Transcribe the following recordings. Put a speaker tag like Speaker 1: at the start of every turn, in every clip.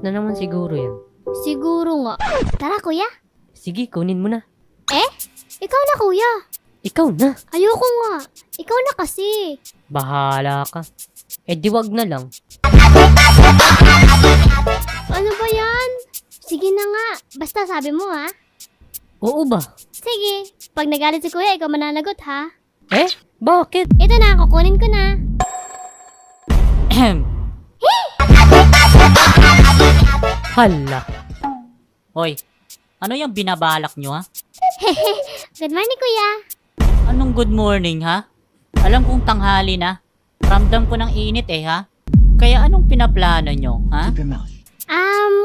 Speaker 1: na naman siguro yan.
Speaker 2: Siguro nga. Tara, kuya.
Speaker 1: Sige, kunin mo na.
Speaker 2: Ikaw na, kuya.
Speaker 1: Ikaw na.
Speaker 2: Ayoko nga. Ikaw na kasi.
Speaker 1: Bahala ka. Di wag na lang.
Speaker 2: Ano ba yan? Sige na nga. Basta sabi mo, ha?
Speaker 1: Oo ba?
Speaker 2: Sige. Pag nagalit si kuya, ikaw mananagot, ha?
Speaker 1: Bakit?
Speaker 2: Ito na, kukunin ko na.
Speaker 1: Hala.
Speaker 3: Hoy, ano yung binabalak nyo ha?
Speaker 2: Good morning, kuya.
Speaker 3: Anong good morning ha? Alam kong tanghali na. Ramdam ko ng init ha? Kaya anong pinaplano nyo ha?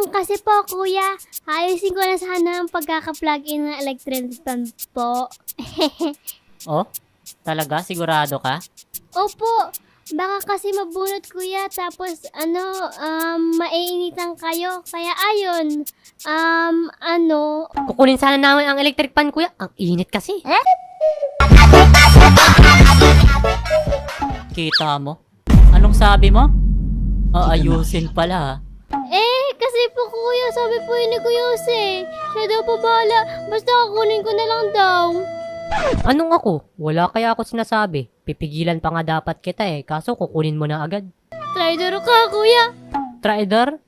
Speaker 2: Kasi po, kuya, ayusin ko na sana ang pagkaka-plug in ng electric fan po.
Speaker 3: Oh, talaga? Sigurado ka?
Speaker 2: Opo, baka kasi mabunot, kuya, tapos, maiinitan kayo. Kaya ayun,
Speaker 1: Kukunin sana namin ang electric fan, kuya. Ang init kasi.
Speaker 3: Kita mo? Anong sabi mo? Aayusin pala ha?
Speaker 2: kasi po, kuya, sabi po yun ni Kuya Jose. Siya daw po bahala, basta kukunin ko na lang daw.
Speaker 1: Anong ako? Wala kaya ako sinasabi. Pipigilan pa nga dapat kita kaso kukunin mo na agad.
Speaker 2: Traitor ka, kuya.
Speaker 1: Traidor?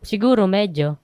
Speaker 1: Siguro medyo.